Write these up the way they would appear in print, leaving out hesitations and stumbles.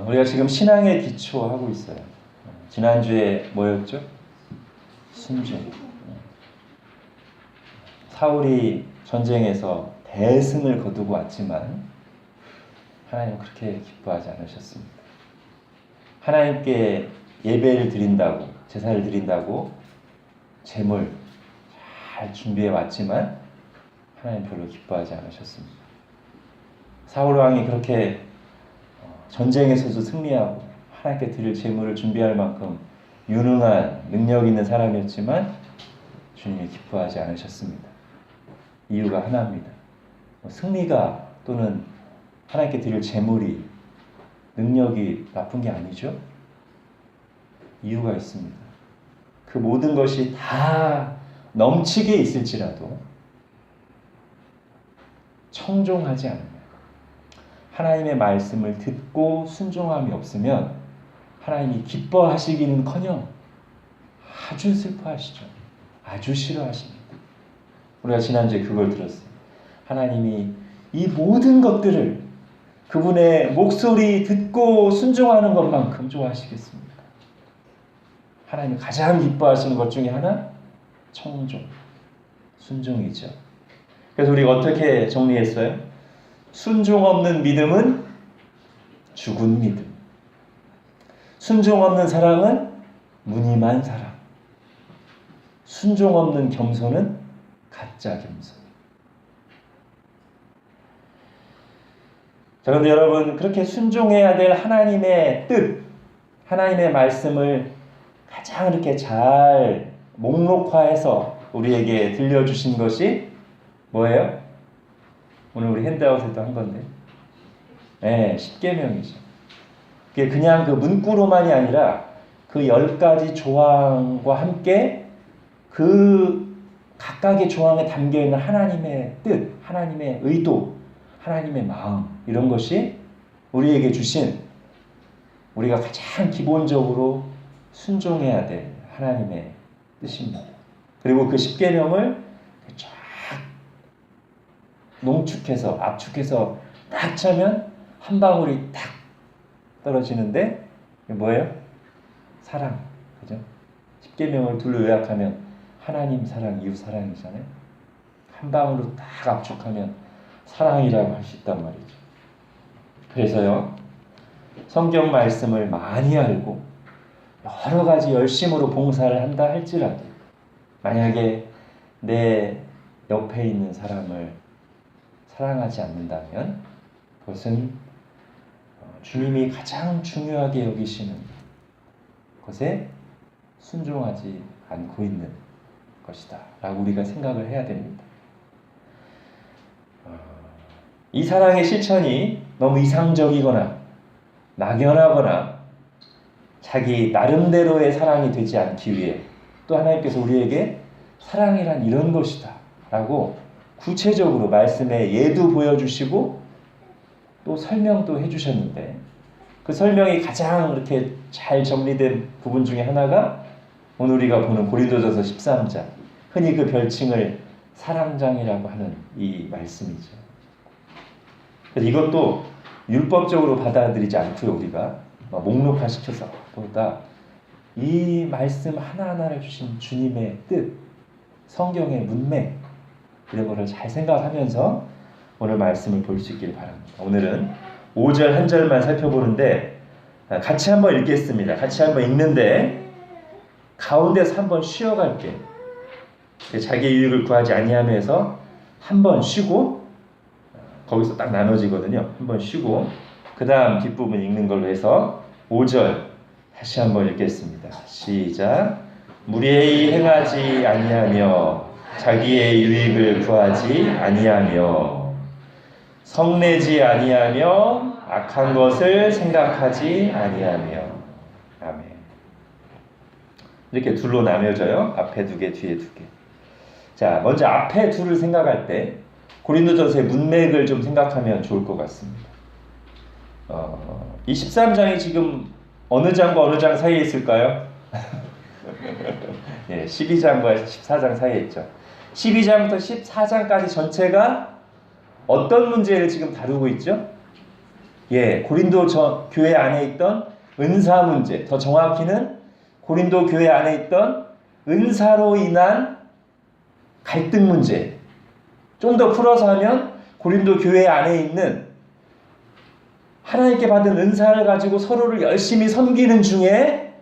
우리가 지금 신앙의 기초하고 있어요. 지난주에 뭐였죠? 순종. 사울이 전쟁에서 대승을 거두고 왔지만 하나님은 그렇게 기뻐하지 않으셨습니다. 하나님께 예배를 드린다고, 제사를 드린다고 제물 잘 준비해 왔지만 하나님 별로 기뻐하지 않으셨습니다. 사울 왕이 그렇게 전쟁에서도 승리하고 하나님께 드릴 제물을 준비할 만큼 유능한 능력 있는 사람이었지만 주님이 기뻐하지 않으셨습니다. 이유가 하나입니다. 승리가 또는 하나님께 드릴 제물이 능력이 나쁜 게 아니죠. 이유가 있습니다. 그 모든 것이 다 넘치게 있을지라도 청종하지 않으면, 하나님의 말씀을 듣고 순종함이 없으면 하나님이 기뻐하시기는커녕 아주 슬퍼하시죠. 아주 싫어하십니다. 우리가 지난주에 그걸 들었어요. 하나님이 이 모든 것들을 그분의 목소리 듣고 순종하는 것만큼 좋아하시겠습니까? 하나님이 가장 기뻐하시는 것 중에 하나, 청종, 순종이죠. 그래서 우리가 어떻게 정리했어요? 순종 없는 믿음은 죽은 믿음. 순종 없는 사랑은 무늬만 사랑. 순종 없는 겸손은 가짜 겸손. 자, 그런데 여러분, 그렇게 순종해야 될 하나님의 뜻, 하나님의 말씀을 가장 이렇게 잘 목록화해서 우리에게 들려주신 것이 뭐예요? 오늘 우리 핸드아웃에도 한 건데, 네, 십계명이죠. 그게 그냥 그 문구로만이 아니라 그 10가지 조항과 함께 그 각각의 조항에 담겨있는 하나님의 뜻, 하나님의 의도, 하나님의 마음, 이런 것이 우리에게 주신, 우리가 가장 기본적으로 순종해야 될 하나님의 뜻입니다. 그리고 그 십계명을 쫙 농축해서, 압축해서 딱 차면 한 방울이 딱 떨어지는데 뭐예요? 사랑. 그죠? 십계명을 둘로 요약하면 하나님 사랑, 이웃 사랑이잖아요. 한 방울로 딱 압축하면 사랑이라고 할 수 있단 말이죠. 그래서요, 성경 말씀을 많이 알고 여러 가지 열심으로 봉사를 한다 할지라도 만약에 내 옆에 있는 사람을 사랑하지 않는다면 그것은 주님이 가장 중요하게 여기시는 것에 순종하지 않고 있는 것이다 라고 우리가 생각을 해야 됩니다. 이 사랑의 실천이 너무 이상적이거나 막연하거나 자기 나름대로의 사랑이 되지 않기 위해 또 하나님께서 우리에게 사랑이란 이런 것이다 라고 구체적으로 말씀에 예도 보여주시고 또 설명도 해주셨는데, 그 설명이 가장 이렇게 잘 정리된 부분 중에 하나가 오늘 우리가 보는 고린도전서 13장, 흔히 그 별칭을 사랑장이라고 하는 이 말씀이죠. 그래서 이것도 율법적으로 받아들이지 않고요, 우리가 목록화시켜서 보다 이 말씀 하나하나를 주신 주님의 뜻, 성경의 문맥, 이런 거를 잘 생각하면서 오늘 말씀을 볼 수 있길 바랍니다. 오늘은 5절 한 절만 살펴보는데 같이 한번 읽겠습니다. 같이 한번 읽는데 가운데서 한번 쉬어갈게요. 자기의 유익을 구하지 아니하면서 한번 쉬고, 거기서 딱 나눠지거든요. 한번 쉬고 그 다음 뒷부분 읽는 걸로 해서 5절 다시 한번 읽겠습니다. 시작. 무례히 행하지 아니하며 자기의 유익을 구하지 아니하며 성내지 아니하며 악한 것을 생각하지 아니하며. 아멘. 이렇게 둘로 나뉘어져요. 앞에 2개, 뒤에 2개. 자, 먼저 앞에 둘을 생각할 때 고린도전서의 문맥을 좀 생각하면 좋을 것 같습니다. 이 13장이 지금 어느 장과 어느 장 사이에 있을까요? 예, 12장과 14장 사이에 있죠. 12장부터 14장까지 전체가 어떤 문제를 지금 다루고 있죠? 고린도 교회 안에 있던 은사 문제, 더 정확히는 고린도 교회 안에 있던 은사로 인한 갈등 문제, 좀 더 풀어서 하면 고린도 교회 안에 있는 하나님께 받은 은사를 가지고 서로를 열심히 섬기는 중에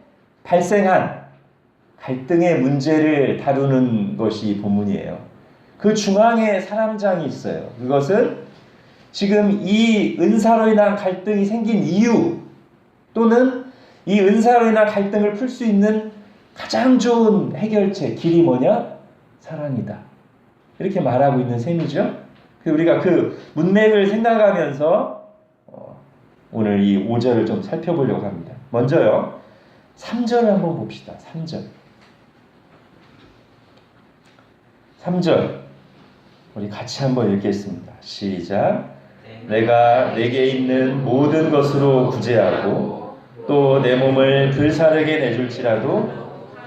발생한 갈등의 문제를 다루는 것이 본문이에요. 그 중앙에 사람장이 있어요. 그것은 지금 이 은사로 인한 갈등이 생긴 이유, 또는 이 은사로 인한 갈등을 풀 수 있는 가장 좋은 해결책, 길이 뭐냐? 사랑이다. 이렇게 말하고 있는 셈이죠. 우리가 그 문맥을 생각하면서 오늘 이 5절을 좀 살펴보려고 합니다. 먼저요, 3절을 한번 봅시다. 3절 우리 같이 한번 읽겠습니다. 시작. 내가 내게 있는 모든 것으로 구제하고 또 내 몸을 불사르게 내줄지라도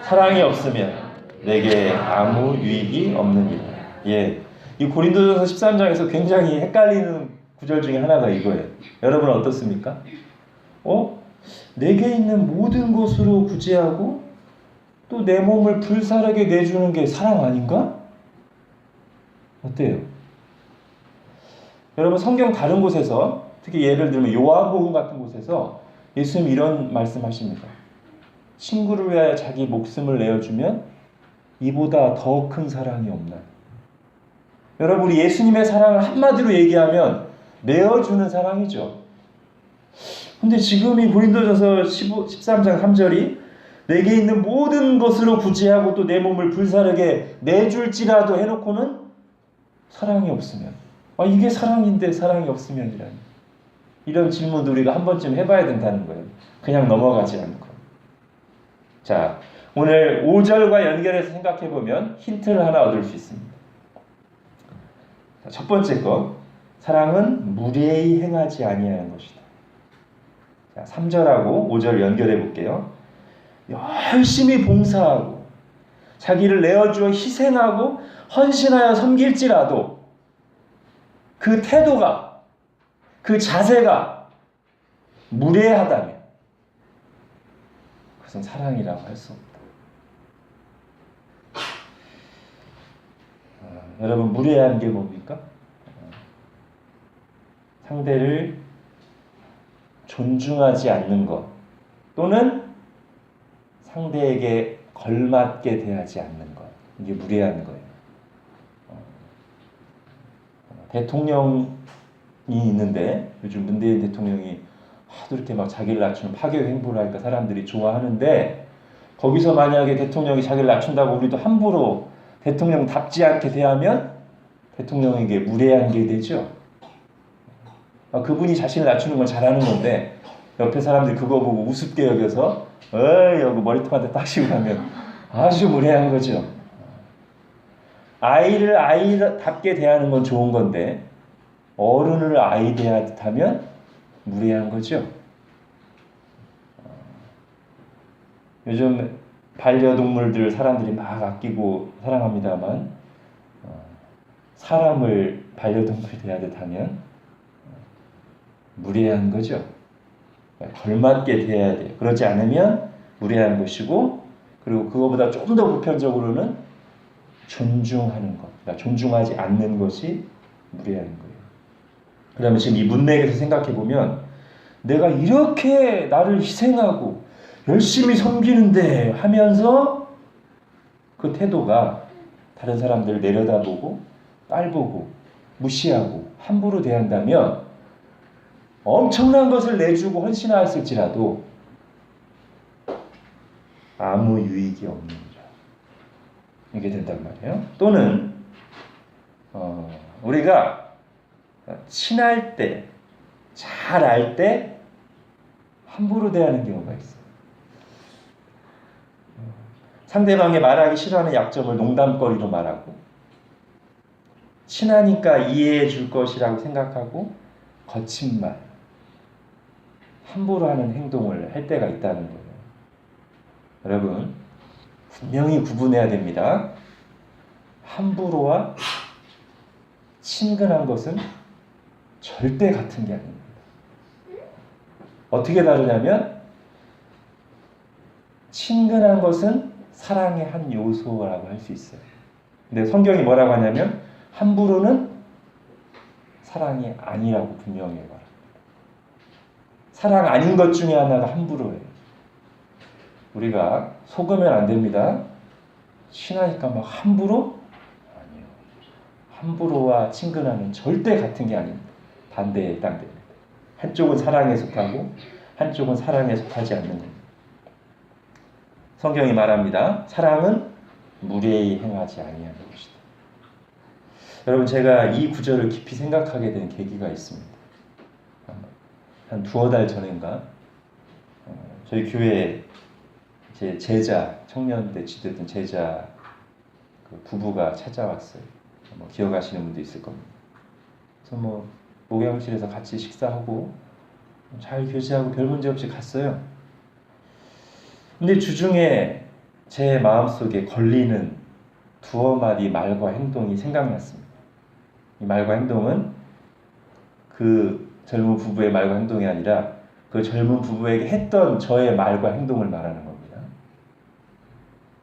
사랑이 없으면 내게 아무 유익이 없느니라. 이 고린도전서 13장에서 굉장히 헷갈리는 구절 중에 하나가 이거예요. 여러분 어떻습니까? 내게 있는 모든 것으로 구제하고 또 내 몸을 불사르게 내주는 게 사랑 아닌가? 어때요? 여러분 성경 다른 곳에서, 특히 예를 들면 요한복음 같은 곳에서 예수님 이런 말씀하십니다. 친구를 위하여 자기 목숨을 내어주면 이보다 더 큰 사랑이 없나? 여러분, 우리 예수님의 사랑을 한마디로 얘기하면 내어주는 사랑이죠. 근데 지금 이 고린도전서 13장 3절이 내게 있는 모든 것으로 구제하고 또 내 몸을 불사르게 내줄지라도 해놓고는 사랑이 없으면, 이게 사랑인데 사랑이 없으면이라니, 이런 질문도 우리가 한 번쯤 해봐야 된다는 거예요. 그냥 넘어가지 않고. 자, 오늘 5절과 연결해서 생각해보면 힌트를 하나 얻을 수 있습니다. 첫 번째 것, 사랑은 무례히 행하지 아니하는 것이다. 자, 3절하고 5절 연결해 볼게요. 열심히 봉사하고 자기를 내어주어 희생하고 헌신하여 섬길지라도 그 태도가, 그 자세가 무례하다면 그것은 사랑이라고 할 수 없다. 여러분, 무례한 게 뭡니까? 상대를 존중하지 않는 것, 또는 상대에게 걸맞게 대하지 않는 것, 이게 무례한 거예요. 대통령이 있는데 요즘 문재인 대통령이 하도 이렇게 막 자기를 낮추는 파격 행보를 하니까 사람들이 좋아하는데, 거기서 만약에 대통령이 자기를 낮춘다고 우리도 함부로 대통령답지 않게 대하면 대통령에게 무례한 게 되죠. 그분이 자신을 낮추는 건 잘하는 건데 옆에 사람들이 그거 보고 우습게 여겨서 여기 머리통한테 따시고 가면 아주 무례한 거죠. 아이를 아이답게 대하는 건 좋은 건데 어른을 아이 대하듯 하면 무례한 거죠. 요즘 반려동물들 사람들이 막 아끼고 사랑합니다만 사람을 반려동물 대하듯 하면 무례한 거죠. 걸맞게 대해야 돼요. 그러지 않으면 무례한 것이고, 그리고 그거보다 좀 더 보편적으로는 존중하는 것, 그러니까 존중하지 않는 것이 무례한 거예요. 그러면 지금 이 문맥에서 생각해보면 내가 이렇게 나를 희생하고 열심히 섬기는데 하면서 그 태도가 다른 사람들을 내려다보고 딸보고 무시하고 함부로 대한다면 엄청난 것을 내주고 헌신하였을지라도 아무 유익이 없는 거죠. 이게 된단 말이에요. 또는 우리가 친할 때, 잘 알 때 함부로 대하는 경우가 있어요. 상대방이 말하기 싫어하는 약점을 농담거리로 말하고, 친하니까 이해해 줄 것이라고 생각하고 거친 말, 함부로 하는 행동을 할 때가 있다는 거예요. 여러분, 분명히 구분해야 됩니다. 함부로와 친근한 것은 절대 같은 게 아닙니다. 어떻게 다르냐면 친근한 것은 사랑의 한 요소라고 할 수 있어요. 근데 성경이 뭐라고 하냐면 함부로는 사랑이 아니라고 분명히 말합니다. 사랑 아닌 것 중에 하나가 함부로예요. 우리가 속으면 안 됩니다. 친하니까 막 함부로? 아니요. 함부로와 친근함은 절대 같은 게 아닙니다. 반대에 해당됩니다. 한쪽은 사랑에 속하고 한쪽은 사랑에 속하지 않는 겁니다. 성경이 말합니다. 사랑은 무례히 행하지 아니하는 것이다. 여러분, 제가 이 구절을 깊이 생각하게 된 계기가 있습니다. 한 두어 달 전인가 저희 교회에 제 제자, 청년대 지도했던 제자 그 부부가 찾아왔어요. 기억하시는 분도 있을 겁니다. 그래서 목욕실에서 같이 식사하고 잘 교제하고 별 문제 없이 갔어요. 근데 주중에 제 마음속에 걸리는 두어 마디 말과 행동이 생각났습니다. 이 말과 행동은 그 젊은 부부의 말과 행동이 아니라 그 젊은 부부에게 했던 저의 말과 행동을 말하는 겁니다.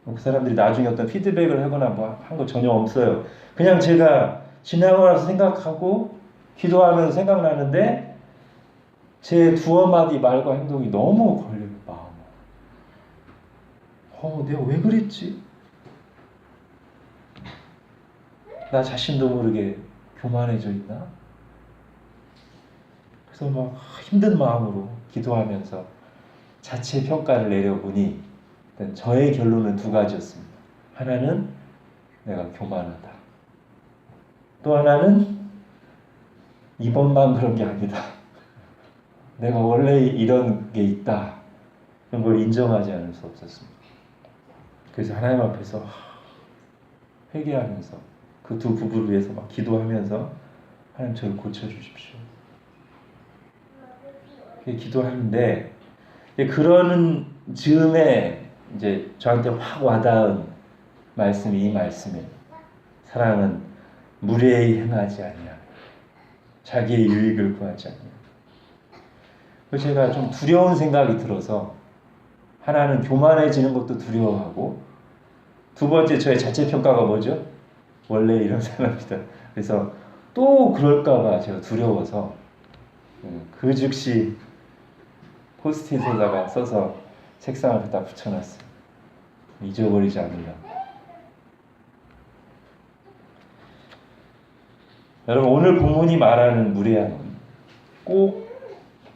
그 사람들이 나중에 어떤 피드백을 하거나 한 거 전혀 없어요. 그냥 제가 지나고 나서 생각하고 기도하면서 생각나는데 제 두어 마디 말과 행동이 너무 걸려요, 마음에. 내가 왜 그랬지? 나 자신도 모르게 교만해져 있나? 그래서 막 힘든 마음으로 기도하면서 자체 평가를 내려보니 저의 결론은 두 가지였습니다. 하나는 내가 교만하다. 또 하나는 이번만 그런 게 아니다. 내가 원래 이런 게 있다. 이런 걸 인정하지 않을 수 없었습니다. 그래서 하나님 앞에서 회개하면서 그 두 부부를 위해서 막 기도하면서 하나님 저를 고쳐주십시오. 기도하는데 그러는 즈음에 이제 저한테 확 와닿은 말씀이 이 말씀이에요. 사랑은 무례히 행하지 아니하며 자기의 유익을 구하지 아니하며. 그래서 제가 좀 두려운 생각이 들어서 하나는 교만해지는 것도 두려워하고 두 번째 저의 자체평가가 뭐죠? 원래 이런 사람이다. 그래서 또 그럴까봐 제가 두려워서 그 즉시 포스트잇에다가 써서 책상을 갖다 붙여놨어요. 잊어버리지 않으려고. 여러분, 오늘 본문이 말하는 무례함은 꼭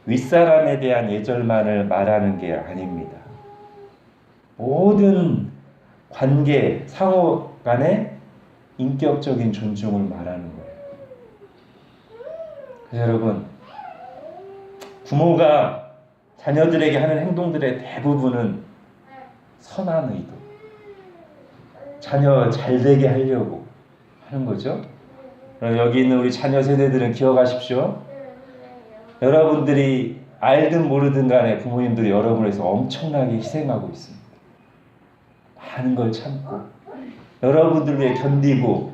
윗사람에 대한 예절만을 말하는 게 아닙니다. 모든 관계, 상호 간의 인격적인 존중을 말하는 거예요. 그래서 여러분, 부모가 자녀들에게 하는 행동들의 대부분은 선한 의도, 자녀 잘되게 하려고 하는 거죠. 여기 있는 우리 자녀 세대들은 기억하십시오. 여러분들이 알든 모르든 간에 부모님들이 여러분을 위해서 엄청나게 희생하고 있습니다. 많은 걸 참고 여러분들 위해 견디고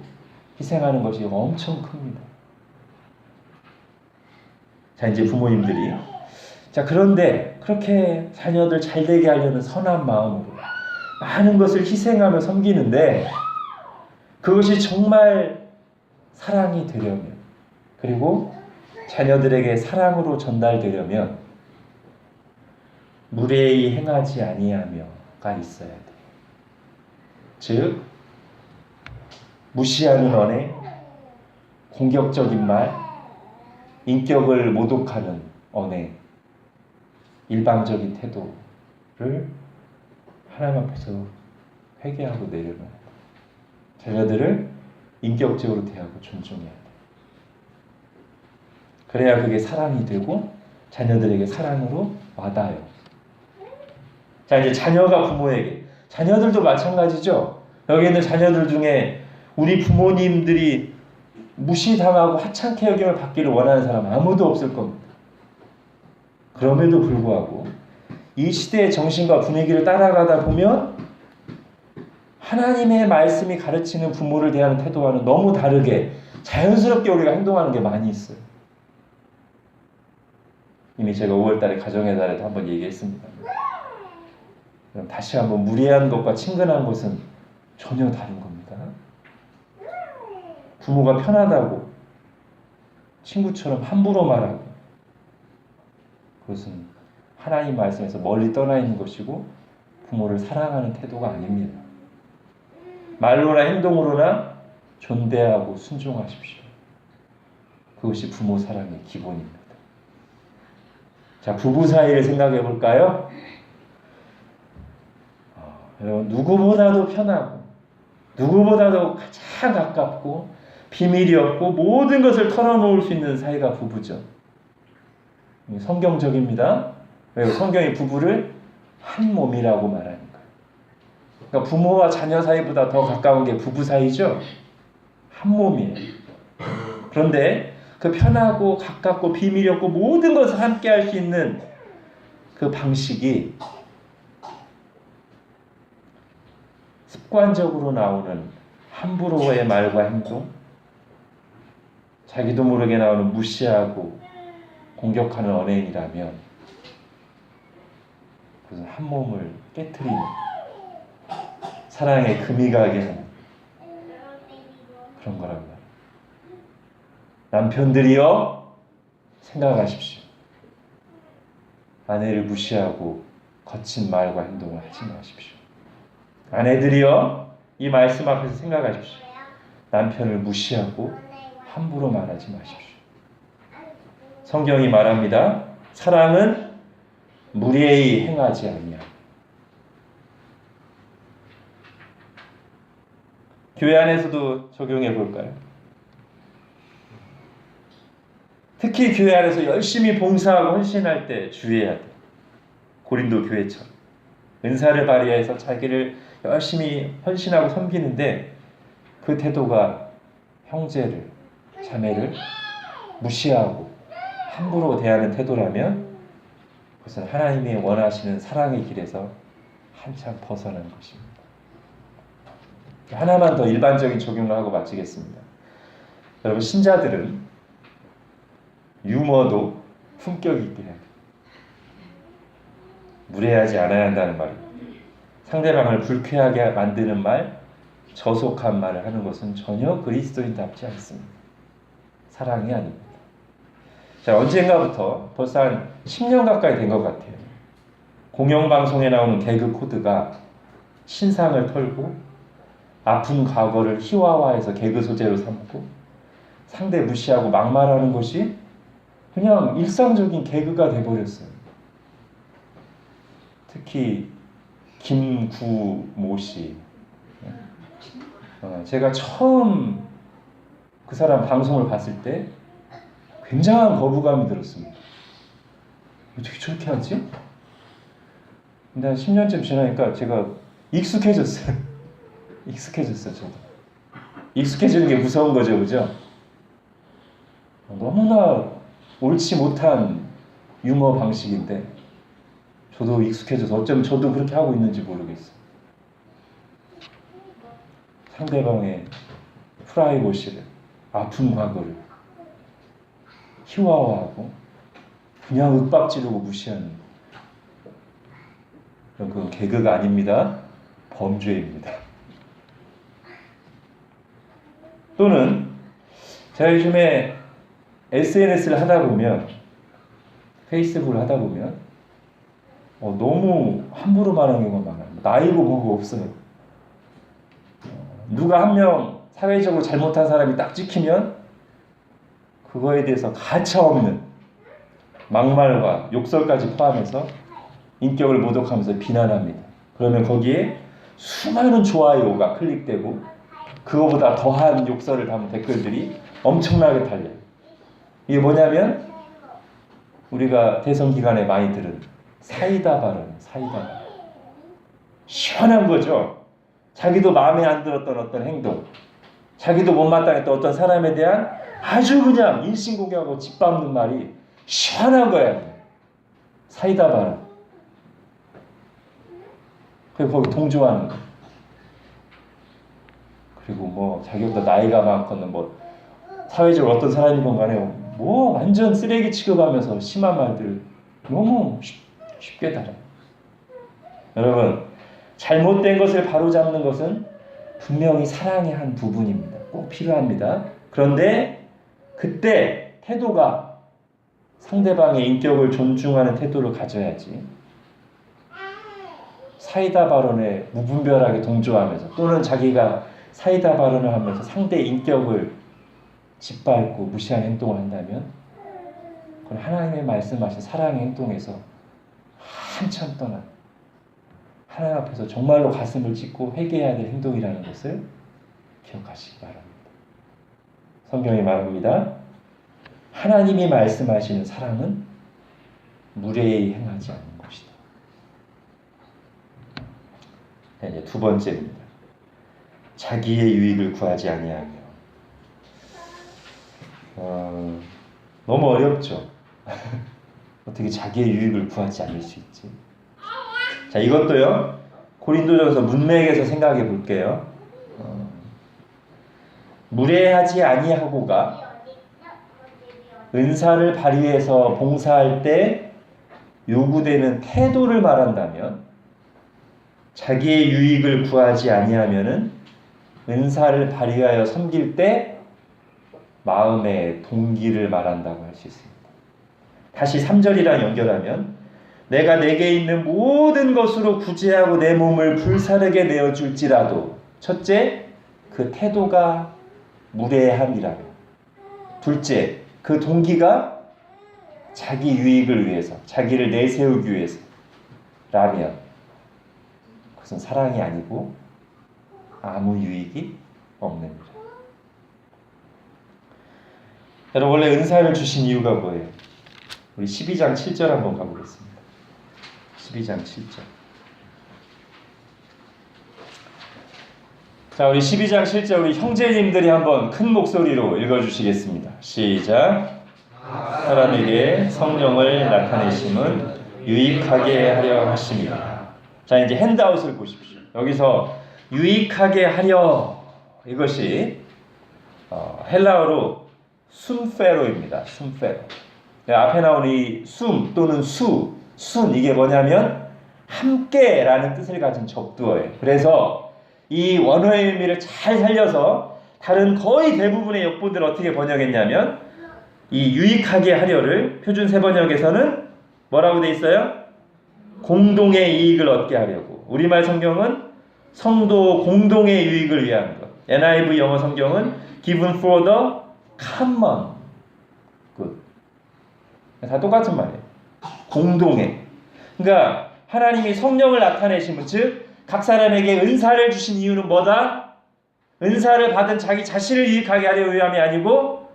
희생하는 것이 엄청 큽니다. 자, 이제 부모님들이 그런데 그렇게 자녀들 잘되게 하려는 선한 마음으로 많은 것을 희생하며 섬기는데 그것이 정말 사랑이 되려면, 그리고 자녀들에게 사랑으로 전달되려면 무례히 행하지 아니하며가 있어야 돼요. 즉 무시하는 언행, 공격적인 말, 인격을 모독하는 언행, 일방적인 태도를 하나님 앞에서 회개하고 내려놔야 돼요. 자녀들을 인격적으로 대하고 존중해야 돼요. 그래야 그게 사랑이 되고 자녀들에게 사랑으로 와닿아요. 자, 이제 자녀가 부모에게, 자녀들도 마찬가지죠. 여기 있는 자녀들 중에 우리 부모님들이 무시당하고 하찮게 여김을 받기를 원하는 사람 아무도 없을 겁니다. 그럼에도 불구하고 이 시대의 정신과 분위기를 따라가다 보면 하나님의 말씀이 가르치는 부모를 대하는 태도와는 너무 다르게 자연스럽게 우리가 행동하는 게 많이 있어요. 이미 제가 5월달에 가정의 달에도 한번 얘기했습니다. 그럼 다시 한번 무례한 것과 친근한 것은 전혀 다른 겁니다. 부모가 편하다고 친구처럼 함부로 말하고 그것은 하나님 말씀에서 멀리 떠나 있는 것이고 부모를 사랑하는 태도가 아닙니다. 말로나 행동으로나 존대하고 순종하십시오. 그것이 부모 사랑의 기본입니다. 자, 부부 사이를 생각해 볼까요? 여러분, 누구보다도 편하고 누구보다도 가장 가깝고 비밀이 없고 모든 것을 털어놓을 수 있는 사이가 부부죠. 성경적입니다. 왜요? 성경이 부부를 한 몸이라고 말하니까. 그러니까 부모와 자녀 사이보다 더 가까운 게 부부 사이죠. 한 몸이에요. 그런데 그 편하고 가깝고 비밀이 없고 모든 것을 함께 할 수 있는 그 방식이 습관적으로 나오는 함부로의 말과 행동, 자기도 모르게 나오는 무시하고 공격하는 언행이라면 그것은 한 몸을 깨트리는 사랑의 금이 가게 하는 그런 거라고 말합니다. 남편들이여 생각하십시오. 아내를 무시하고 거친 말과 행동을 하지 마십시오. 아내들이여 이 말씀 앞에서 생각하십시오. 남편을 무시하고 함부로 말하지 마십시오. 성경이 말합니다. 사랑은 무례히 행하지 아니하고. 교회 안에서도 적용해 볼까요? 특히 교회 안에서 열심히 봉사하고 헌신할 때 주의해야 돼요. 고린도 교회처럼 은사를 발휘해서 자기를 열심히 헌신하고 섬기는데 그 태도가 형제를, 자매를 무시하고 함부로 대하는 태도라면 그것은 하나님이 원하시는 사랑의 길에서 한참 벗어난 것입니다. 하나만 더 일반적인 적용을 하고 마치겠습니다. 여러분, 신자들은 유머도 품격 있게 해야 돼요. 무례하지 않아야 한다는 말입니다. 상대방을 불쾌하게 만드는 말, 저속한 말을 하는 것은 전혀 그리스도인답지 않습니다. 사랑이 아닙니다. 자, 언젠가부터 벌써 한 10년 가까이 된 것 같아요. 공영방송에 나오는 개그 코드가 신상을 털고 아픈 과거를 희화화해서 개그 소재로 삼고 상대 무시하고 막말하는 것이 그냥 일상적인 개그가 돼버렸어요. 특히 김구모 씨. 제가 처음 그 사람 방송을 봤을 때 굉장한 거부감이 들었습니다. 어떻게 저렇게 하지? 근데 한 10년쯤 지나니까 제가 익숙해졌어요. 익숙해졌어요, 저도. 익숙해지는 게 무서운 거죠, 그죠? 너무나 옳지 못한 유머 방식인데 저도 익숙해져서 어쩌면 저도 그렇게 하고 있는지 모르겠어요. 상대방의 프라이버시를, 아픈 과거를 희화화하고 그냥 윽박지르고 무시하는 그건 개그가 아닙니다. 범죄입니다. 또는 제가 요즘에 SNS를 하다 보면, 페이스북을 하다 보면 너무 함부로 말하는 경우가 많아요. 나이고 뭐고 없어요. 누가 한 명 사회적으로 잘못한 사람이 딱 찍히면 그거에 대해서 가차없는 막말과 욕설까지 포함해서 인격을 모독하면서 비난합니다. 그러면 거기에 수많은 좋아요가 클릭되고 그거보다 더한 욕설을 담은 댓글들이 엄청나게 달려요. 이게 뭐냐면 우리가 대선 기간에 많이 들은 사이다 발언, 사이다 발언. 시원한 거죠. 자기도 마음에 안 들었던 어떤 행동, 자기도 못마땅했던 어떤 사람에 대한 아주 그냥 인신공격하고 짓밟는 말이 시원한 거예요. 사이다 발언. 그리고 거기 동조하는 거. 그리고 뭐 자기보다 나이가 많거나 뭐 사회적으로 어떤 사람이건 간에 뭐 완전 쓰레기 취급하면서 심한 말들을 너무 쉽게 달아요. 여러분, 잘못된 것을 바로잡는 것은 분명히 사랑의 한 부분입니다. 꼭 필요합니다. 그런데 그때 태도가 상대방의 인격을 존중하는 태도를 가져야지, 사이다 발언에 무분별하게 동조하면서 또는 자기가 사이다 발언을 하면서 상대의 인격을 짓밟고 무시하는 행동을 한다면 그건 하나님의 말씀하신 사랑의 행동에서 한참 떠난, 하나님 앞에서 정말로 가슴을 찢고 회개해야 될 행동이라는 것을 기억하시기 바랍니다. 성경이 말합니다. 하나님이 말씀하시는 사랑은 무례히 행하지 않는 것이다. 이제 두 번째입니다. 자기의 유익을 구하지 아니하며. 너무 어렵죠. 어떻게 자기의 유익을 구하지 않을 수 있지? 자, 이것도요, 고린도전서 문맥에서 생각해 볼게요. 무례하지 아니하고가 은사를 발휘해서 봉사할 때 요구되는 태도를 말한다면, 자기의 유익을 구하지 아니하면은 은사를 발휘하여 섬길 때 마음의 동기를 말한다고 할 수 있습니다. 다시 3절이랑 연결하면, 내가 내게 있는 모든 것으로 구제하고 내 몸을 불사르게 내어줄지라도, 첫째, 그 태도가 무례함이라며, 둘째, 그 동기가 자기 유익을 위해서, 자기를 내세우기 위해서 라면 그것은 사랑이 아니고 아무 유익이 없는 거죠. 여러분, 원래 은사를 주신 이유가 뭐예요? 우리 12장 7절 한번 가보겠습니다. 12장 7절. 자, 우리 12장 7절 우리 형제님들이 한번 큰 목소리로 읽어주시겠습니다. 시작. 사람에게 성령을 나타내심은 유익하게 하려 하심이라. 자, 이제 핸드아웃을 보십시오. 여기서 유익하게 하려, 이것이 헬라어로 숨페로입니다. 숨페로. 앞에 나온 이 숨 또는 순, 이게 뭐냐면 함께라는 뜻을 가진 접두어예요. 그래서 이 원어의 의미를 잘 살려서 다른 거의 대부분의 역본들을 어떻게 번역했냐면, 이 유익하게 하려를 표준 세번역에서는 뭐라고 돼 있어요? 공동의 이익을 얻게 하려고. 우리말 성경은 성도 공동의 유익을 위한 것. NIV 영어 성경은 given for the common good. 다 똑같은 말이에요. 공동의. 그러니까 하나님이 성령을 나타내시면, 즉 각 사람에게 은사를 주신 이유는 뭐다? 은사를 받은 자기 자신을 유익하게 하려 위함이 아니고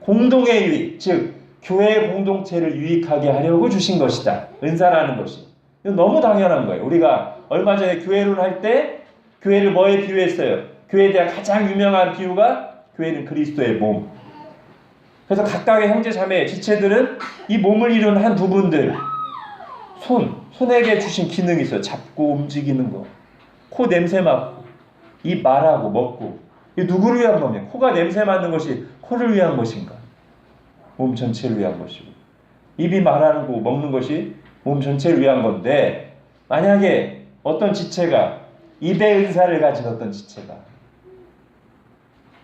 공동의 유익, 즉 교회 공동체를 유익하게 하려고 주신 것이다. 은사라는 것이. 이건 너무 당연한 거예요. 우리가 얼마 전에 교회론 할 때 교회를 뭐에 비유했어요? 교회에 대한 가장 유명한 비유가 교회는 그리스도의 몸. 그래서 각각의 형제 자매 지체들은 이 몸을 이루는 한 부분들, 손에게 주신 기능이 있어요. 잡고 움직이는 거, 코 냄새 맡고, 입 말하고 먹고. 이 누구를 위한 거면? 코가 냄새 맡는 것이 코를 위한 것인가? 몸 전체를 위한 것이고, 입이 말하는 거, 먹는 것이 몸 전체를 위한 건데, 만약에 어떤 지체가, 입의 은사를 가진 어떤 지체가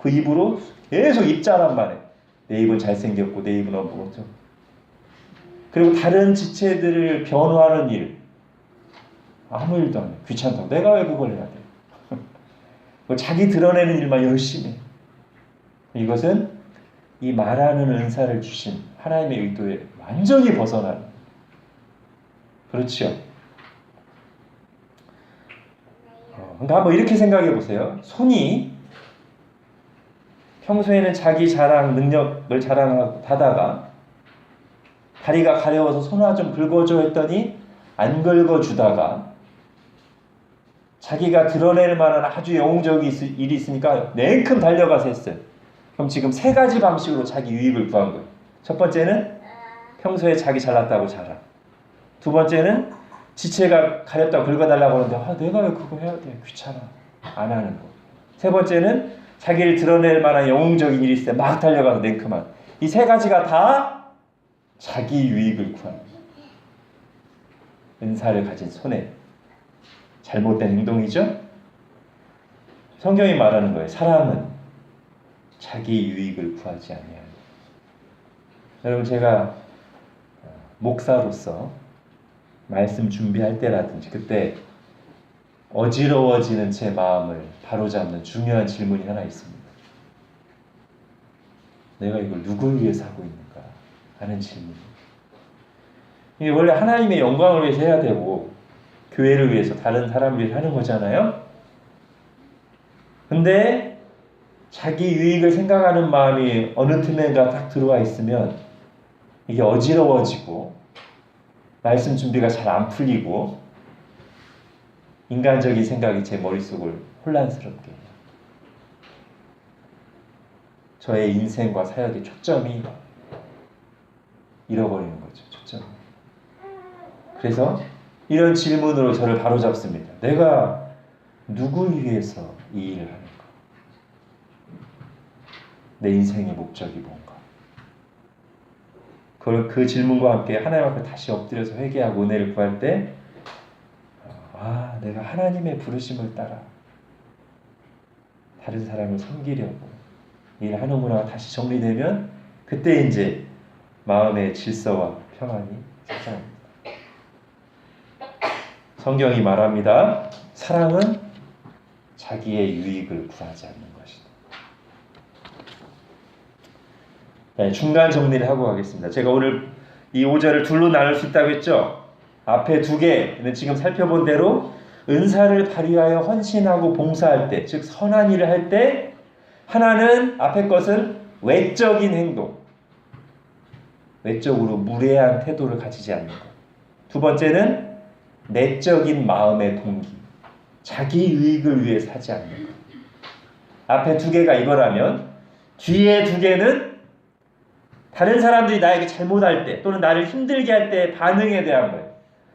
그 입으로 계속 입자란만 해. 내 입은 잘생겼고 내 입은 어떻고, 그리고 다른 지체들을 변호하는 일, 아무 일도 안 해. 귀찮다고. 내가 왜 그걸 해야 돼? 자기 드러내는 일만 열심히 해. 이것은 이 말하는 은사를 주신 하나님의 의도에 완전히 벗어나는. 그렇죠? 그러니까 한번 이렇게 생각해 보세요. 손이 평소에는 자기 자랑, 능력을 자랑하다가 다리가 가려워서 손아 좀 긁어줘 했더니 안 긁어주다가 자기가 드러낼 만한 아주 영웅적인 일이 있으니까 냉큼 달려가서 했어요. 그럼 지금 세 가지 방식으로 자기 유익을 구한 거예요. 첫 번째는 평소에 자기 잘났다고 자랑. 두 번째는 지체가 가렵다고 긁어달라고 하는데 내가 왜 그거 해야 돼? 귀찮아. 안 하는 거. 세 번째는 자기를 드러낼 만한 영웅적인 일이 있을 때 막 달려가서 냉큼한. 이 세 가지가 다 자기 유익을 구합니다. 은사를 가진 손해. 잘못된 행동이죠? 성경이 말하는 거예요. 사람은 자기 유익을 구하지 아니하니. 여러분, 제가 목사로서 말씀 준비할 때라든지 그때 어지러워지는 제 마음을 바로잡는 중요한 질문이 하나 있습니다. 내가 이걸 누굴 위해서 하고 있는가 하는 질문. 이게 원래 하나님의 영광을 위해서 해야 되고 교회를 위해서, 다른 사람을 위해서 하는 거잖아요. 근데 자기 유익을 생각하는 마음이 어느 틈엔가 딱 들어와 있으면 이게 어지러워지고 말씀 준비가 잘 안 풀리고 인간적인 생각이 제 머릿속을 혼란스럽게 해요. 저의 인생과 사역의 초점이 잃어버리는 거죠. 초점. 그래서 이런 질문으로 저를 바로잡습니다. 내가 누굴 위해서 이 일을 하는가? 내 인생의 목적이 뭔가? 그 질문과 함께 하나님 앞에 다시 엎드려서 회개하고 은혜를 구할 때 내가 하나님의 부르심을 따라 다른 사람을 섬기려고 일하는구나 다시 정리되면 그때 이제 마음의 질서와 평안이 찾아옵니다. 성경이 말합니다. 사랑은 자기의 유익을 구하지 않는 것이다. 네, 중간 정리를 하고 가겠습니다. 제가 오늘 이 5절을 둘로 나눌 수 있다고 했죠. 앞에 두 개는 지금 살펴본 대로 은사를 발휘하여 헌신하고 봉사할 때, 즉 선한 일을 할 때, 하나는 앞에 것은 외적인 행동, 외적으로 무례한 태도를 가지지 않는 것. 두 번째는 내적인 마음의 동기, 자기 유익을 위해서 하지 않는 것. 앞에 두 개가 이거라면 뒤에 두 개는 다른 사람들이 나에게 잘못할 때 또는 나를 힘들게 할 때의 반응에 대한 거예요.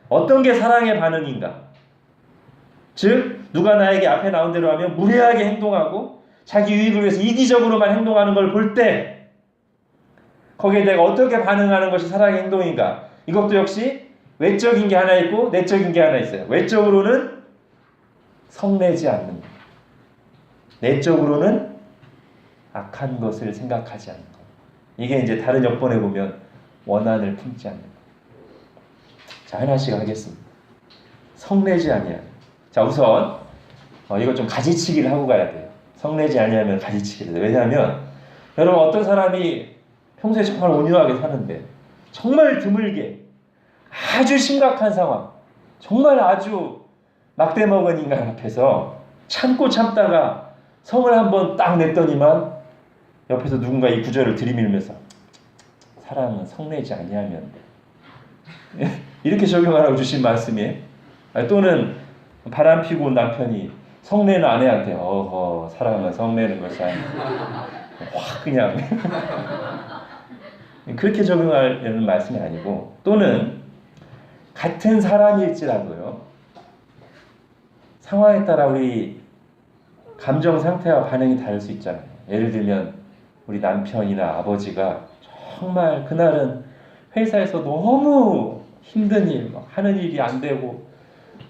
어떤 게 사랑의 반응인가? 즉 누가 나에게 앞에 나온 대로 하면 무례하게 행동하고 자기 유익을 위해서 이기적으로만 행동하는 걸 볼 때 거기에 내가 어떻게 반응하는 것이 사랑의 행동인가? 이것도 역시 외적인 게 하나 있고 내적인 게 하나 있어요. 외적으로는 성내지 않는 것, 내적으로는 악한 것을 생각하지 않는 것. 이게 이제 다른 역본에 보면 원한을 품지 않는 것. 자, 하나씩 하겠습니다. 성내지 아니하는. 자, 우선 이거 좀 가지치기를 하고 가야 돼요. 성내지 아니하면 가지치기를 해요. 왜냐하면 여러분 어떤 사람이 평소에 정말 온유하게 사는데 정말 드물게 아주 심각한 상황, 정말 아주 막대먹은 인간 앞에서 참고 참다가 성을 한번 딱 냈더니만 옆에서 누군가 이 구절을 들이밀면서 사랑은 성내지 아니하면 이렇게 적용하라고 주신 말씀이에요. 또는 바람 피고 온 남편이 성내는 아내한테 사랑은 성내는 것이 아니고 확 그냥 그렇게 적용하려는 말씀이 아니고, 또는 같은 사람일지라도요 상황에 따라 우리 감정 상태와 반응이 다를 수 있잖아요. 예를 들면 우리 남편이나 아버지가 정말 그날은 회사에서 너무 힘든 일, 하는 일이 안 되고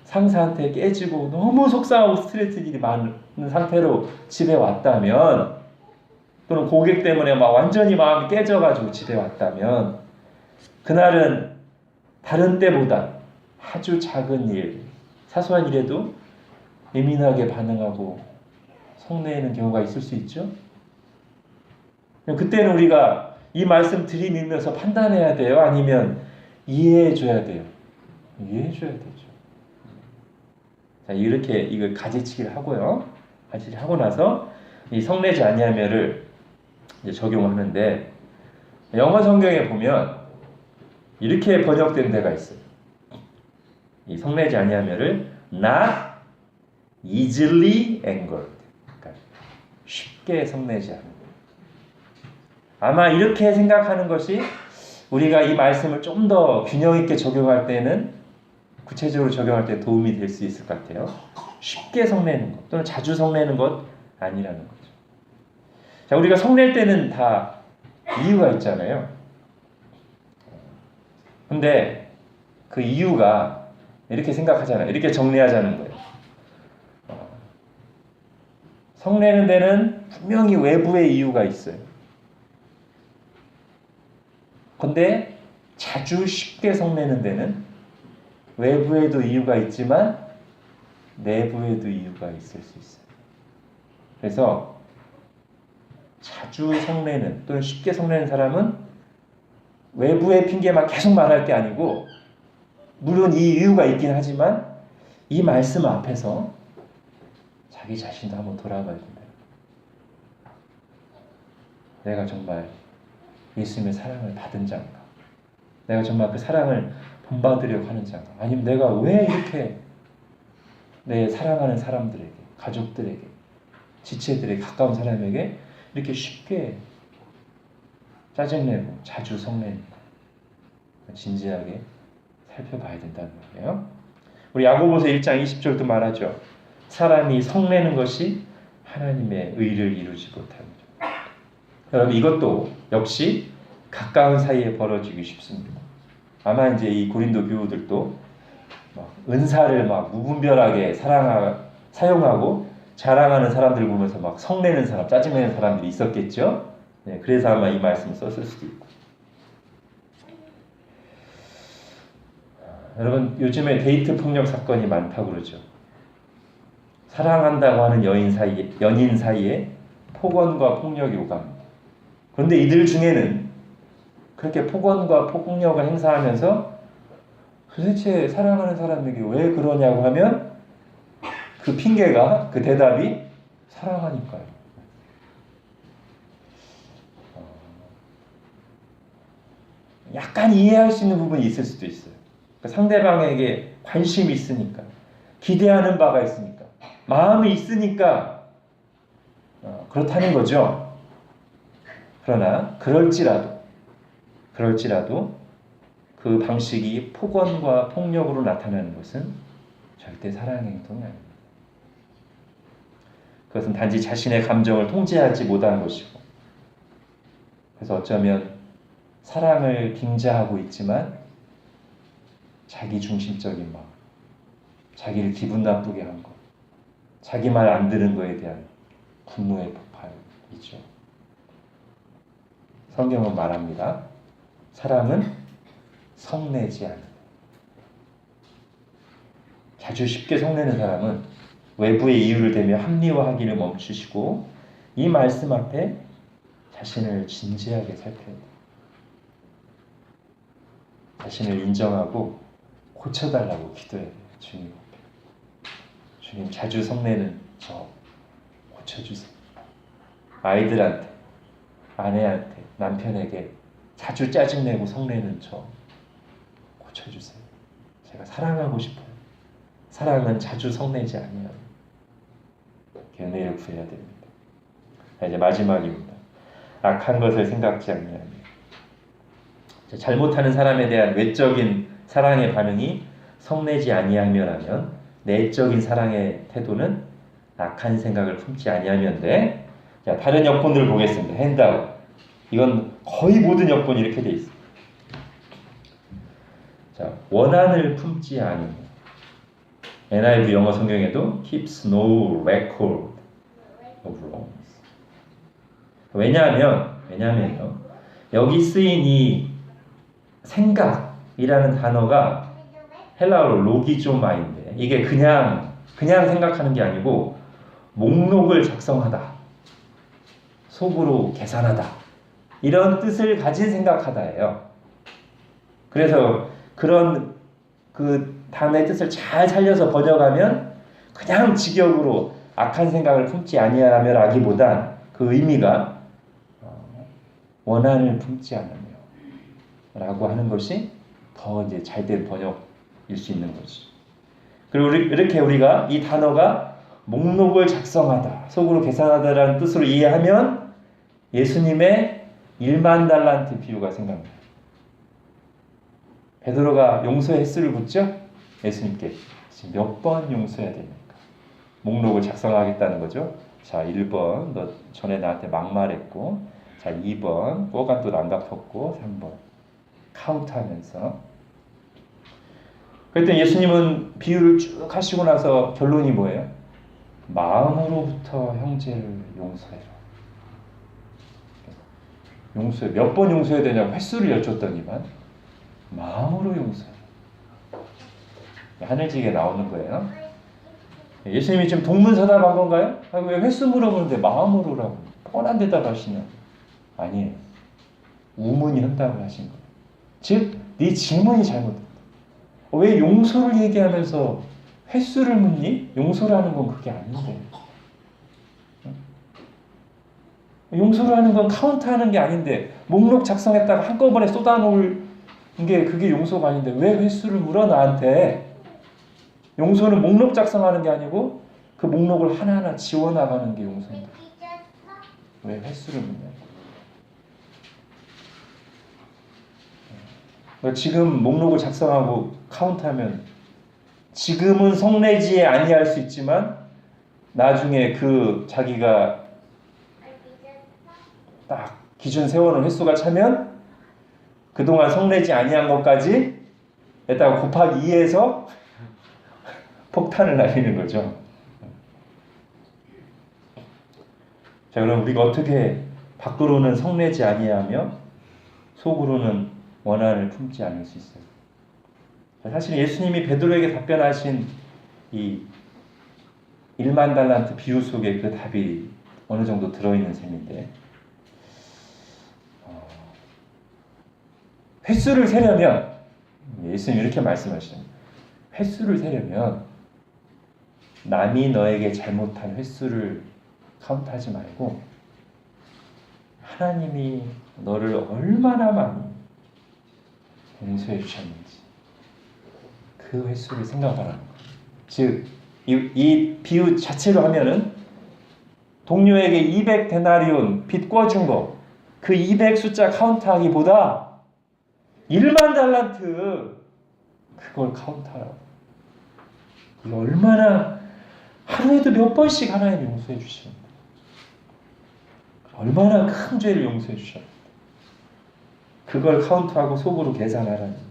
상사한테 깨지고 너무 속상하고 스트레스 일이 많은 상태로 집에 왔다면, 또는 고객 때문에 막 완전히 마음이 깨져가지고 집에 왔다면 그날은 다른 때보다 아주 작은 일, 사소한 일에도 예민하게 반응하고 성내는 경우가 있을 수 있죠. 그때는 우리가 이 말씀 들이밀면서 판단해야 돼요? 아니면 이해해줘야 돼요? 이해해줘야 되죠. 자, 이렇게 이걸 가지치기를 하고요. 가지치기를 하고 나서 이 성내지 아니하면을 이제 적용하는데, 영어 성경에 보면 이렇게 번역된 데가 있어요. 이 성내지 아니하면을 not easily angered, 그러니까 쉽게 성내지 않는. 아마 이렇게 생각하는 것이 우리가 이 말씀을 좀 더 균형 있게 적용할 때는, 구체적으로 적용할 때 도움이 될 수 있을 것 같아요. 쉽게 성내는 것 또는 자주 성내는 것 아니라는 거죠. 자, 우리가 성낼 때는 다 이유가 있잖아요. 근데 그 이유가 이렇게 생각하잖아요. 이렇게 정리하자는 거예요. 성내는 데는 분명히 외부의 이유가 있어요. 근데 자주 쉽게 성내는 데는 외부에도 이유가 있지만 내부에도 이유가 있을 수 있어요. 그래서 자주 성내는 또는 쉽게 성내는 사람은 외부의 핑계만 계속 말할 게 아니고, 물론 이 이유가 있긴 하지만 이 말씀 앞에서 자기 자신도 한번 돌아봐야 된다. 내가 정말 예수님의 사랑을 받은 자인가? 내가 정말 그 사랑을 본받으려고 하는 자인가? 아니면 내가 왜 이렇게 내 사랑하는 사람들에게, 가족들에게, 지체들에게, 가까운 사람에게 이렇게 쉽게 짜증내고 자주 성내는가? 진지하게 살펴봐야 된다는 거예요. 우리 야고보서 1장 20절도 말하죠. 사람이 성내는 것이 하나님의 의를 이루지 못합니다. 여러분, 이것도 역시 가까운 사이에 벌어지기 쉽습니다. 아마 이제 이 고린도 교우들도 막 은사를 막 무분별하게 사용하고 자랑하는 사람들 보면서 막 성내는 사람, 짜증내는 사람들이 있었겠죠. 네, 그래서 아마 이 말씀을 썼을 수도 있고. 여러분, 요즘에 데이트 폭력 사건이 많다고 그러죠. 사랑한다고 하는 연인 사이에 폭언과 폭력이 오갑니다. 그런데 이들 중에는 그렇게 폭언과 폭력을 행사하면서 도대체 사랑하는 사람에게 왜 그러냐고 하면 그 핑계가, 그 대답이 사랑하니까요. 약간 이해할 수 있는 부분이 있을 수도 있어요. 상대방에게 관심이 있으니까, 기대하는 바가 있으니까, 마음이 있으니까 그렇다는 거죠. 그러나 그럴지라도 그 방식이 폭언과 폭력으로 나타나는 것은 절대 사랑의 행동이 아닙니다. 그것은 단지 자신의 감정을 통제하지 못하는 것이고, 그래서 어쩌면 사랑을 빙자하고 있지만 자기 중심적인 마음, 자기를 기분 나쁘게 한 것, 자기 말 안 들은 거에 대한 분노의 폭발이죠. 성경은 말합니다. 사랑은 성내지 않는다. 자주 쉽게 성내는 사람은 외부의 이유를 대며 합리화하기를 멈추시고 이 말씀 앞에 자신을 진지하게 살펴야 돼요. 자신을 인정하고 고쳐달라고 기도해야 돼요. 주님 앞에. 주님, 자주 성내는 저 고쳐주세요. 아이들한테, 아내한테, 남편에게 자주 짜증내고 성내는 저 고쳐주세요. 제가 사랑하고 싶어요. 사랑은 자주 성내지 아니하요. 은혜를 구해야 됩니다. 이제 마지막입니다. 악한 것을 생각지 아니하며. 잘못하는 사람에 대한 외적인 사랑의 반응이 성내지 아니하며라면 내적인 사랑의 태도는 악한 생각을 품지 아니하면인데, 자, 다른 여권들 보겠습니다. 핸드아웃. 이건 거의 모든 여권이 이렇게 돼 있습니다. 자, 원한을 품지 않으며. NIV 영어 성경에도 keeps no record of wrongs. 왜냐하면요. 여기 쓰인 이 생각이라는 단어가 헬라어로 로기조마인데, 이게 그냥 생각하는 게 아니고 목록을 작성하다, 속으로 계산하다, 이런 뜻을 가진 생각하다예요. 그래서 그런 그 단어의 뜻을 잘 살려서 번역하면 그냥 직역으로 악한 생각을 품지 아니하며라기보단 그 의미가 원한을 품지 않으며 라고 하는 것이 더 이제 잘된 번역일 수 있는 거지. 그리고 이렇게 우리가 이 단어가 목록을 작성하다, 속으로 계산하다라는 뜻으로 이해하면 예수님의 1만 달란트 비유가 생각나요. 베드로가 용서의 횟수를 묻죠? 예수님께 몇 번 용서해야 됩니까? 목록을 작성하겠다는 거죠. 자, 1번 너 전에 나한테 막말했고 자, 2번 꼬간도 난갚었고 3번 카운트하면서. 그랬더니 예수님은 비유를 쭉 하시고 나서 결론이 뭐예요? 마음으로부터 형제를 용서해라. 용서해. 몇 번 용서해야 되냐고 횟수를 여쭙더니만 마음으로 용서해라. 하늘지게 나오는 거예요. 예수님이 지금 동문서답한 건가요? 왜 횟수 물어보는데 마음으로라고 뻔한 대답 하시냐? 아니에요. 우문이 한다고 하신 거예요. 즉, 네 질문이 잘못됐다. 왜 용서를 얘기하면서 횟수를 묻니? 용서라는 건 그게 아닌데. 용서를 하는 건 카운트하는 게 아닌데 목록 작성했다가 한꺼번에 쏟아놓을 게 그게 용서가 아닌데 왜 횟수를 물어 나한테? 용서는 목록 작성하는 게 아니고 그 목록을 하나하나 지워나가는 게 용서입니다. 왜 횟수를 묻냐? 지금 목록을 작성하고 카운트하면 지금은 성내지 아니할 수 있지만 나중에 그 자기가 딱 기준 세워놓은 횟수가 차면 그동안 성내지 아니한 것까지 에다가 곱하기 2해서 폭탄을 날리는 거죠. 자, 그럼 우리가 어떻게 밖으로는 성내지 아니하며 속으로는 원한을 품지 않을 수 있어요? 사실 예수님이 베드로에게 답변하신 이 1만 달란트 비유 속에 그 답이 어느 정도 들어있는 셈인데, 횟수를 세려면 예수님이 이렇게 말씀하시잖아요. 횟수를 세려면 남이 너에게 잘못한 횟수를 카운트하지 말고 하나님이 너를 얼마나 많이 용서해 주셨는지 그 횟수를 생각하라는 거예요. 즉, 이 비유 자체로 하면은 동료에게 200 데나리온 빚 꿔준 거, 그 200 숫자 카운트하기보다 1만 달란트 그걸 카운트하라고. 이거 얼마나 하루에도 몇 번씩 하나님 용서해 주시는데 얼마나 큰 죄를 용서해 주셨는데 그걸 카운트하고 속으로 계산하라는.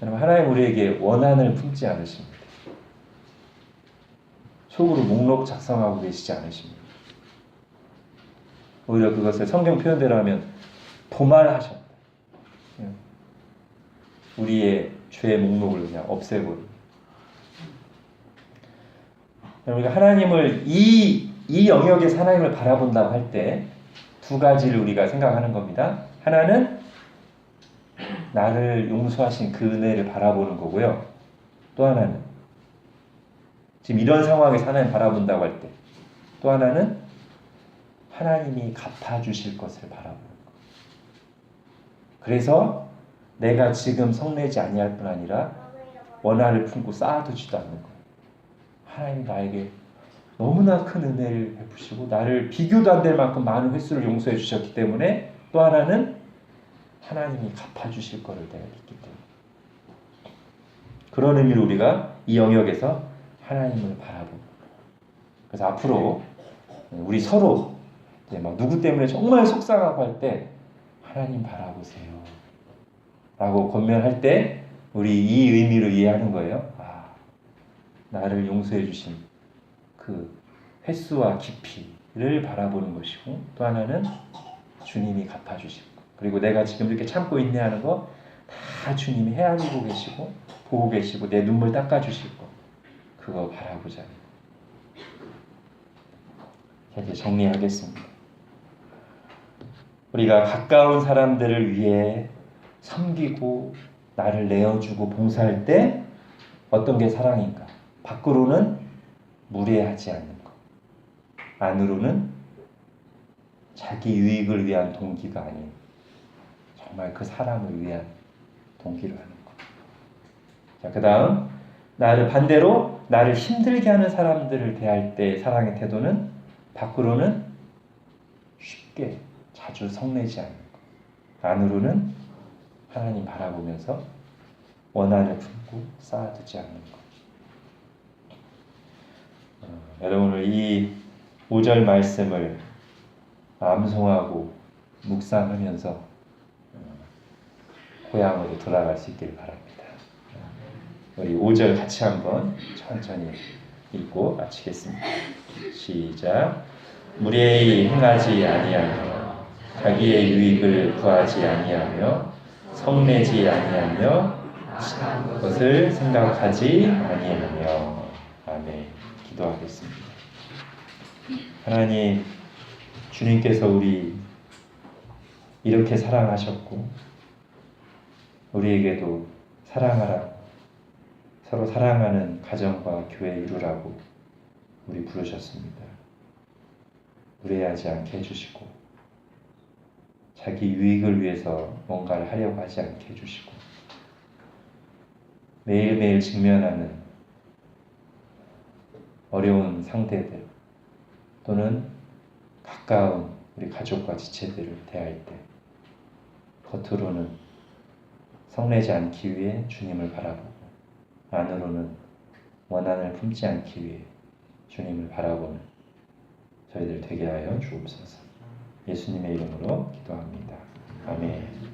여러분, 하나님 우리에게 원한을 품지 않으십니다. 속으로 목록 작성하고 계시지 않으십니다. 오히려 그것을 성경 표현대로 하면 도말하셨다. 우리의 죄의 목록을 그냥 없애버리고. 우리가 하나님을 이 영역에서 하나님을 바라본다고 할 때 두 가지를 우리가 생각하는 겁니다. 하나는 나를 용서하신 그 은혜를 바라보는 거고요. 또 하나는 지금 이런 상황에서 하나님 바라본다고 할 때 또 하나는 하나님이 갚아주실 것을 바라보는 거. 그래서 내가 지금 성내지 아니할 뿐 아니라 원한을 품고 쌓아두지도 않는 거예요. 하나님 나에게 너무나 큰 은혜를 베푸시고 나를 비교도 안 될 만큼 많은 횟수를 용서해 주셨기 때문에 또 하나는 하나님이 갚아주실 것을 내가 믿기 때문에. 그런 의미로 우리가 이 영역에서 하나님을 바라봅니다. 그래서 앞으로 우리 서로 막 누구 때문에 정말 속상하고 할 때 하나님 바라보세요 라고 권면할 때 우리 이 의미로 이해하는 거예요. 나를 용서해 주신 그 횟수와 깊이를 바라보는 것이고 또 하나는 주님이 갚아주시고 그리고 내가 지금 이렇게 참고 인내하는 거 다 주님이 헤아리고 계시고 보고 계시고 내 눈물 닦아주실 거 그거 바라보자. 이제 정리하겠습니다. 우리가 가까운 사람들을 위해 섬기고 나를 내어주고 봉사할 때 어떤 게 사랑인가? 밖으로는 무례하지 않는 것, 안으로는 자기 유익을 위한 동기가 아닌 정말 그 사람을 위한 동기로 하는 것. 자, 그 다음 반대로 나를 힘들게 하는 사람들을 대할 때 사랑의 태도는 밖으로는 쉽게 자주 성내지 않는 것, 안으로는 하나님 바라보면서 원한을 품고 쌓아두지 않는 것. 여러분 오늘 이 5절 말씀을 암송하고 묵상하면서 고향으로 돌아갈 수 있길 바랍니다. 우리 5절 같이 한번 천천히 읽고 마치겠습니다. 시작. 무례히 행하지 아니하며 자기의 유익을 구하지 아니하며 성내지 아니하며 것을 생각하지 아니하며. 아멘. 기도하겠습니다. 하나님, 주님께서 우리 이렇게 사랑하셨고 우리에게도 사랑하라고, 서로 사랑하는 가정과 교회 이루라고 우리 부르셨습니다. 무례하지 않게 해주시고 자기 유익을 위해서 뭔가를 하려고 하지 않게 해주시고 매일매일 직면하는 어려운 상대들 또는 가까운 우리 가족과 지체들을 대할 때 겉으로는 성내지 않기 위해 주님을 바라보고 안으로는 원한을 품지 않기 위해 주님을 바라보는 저희들 되게 하여 주옵소서. 예수님의 이름으로 기도합니다. 아멘.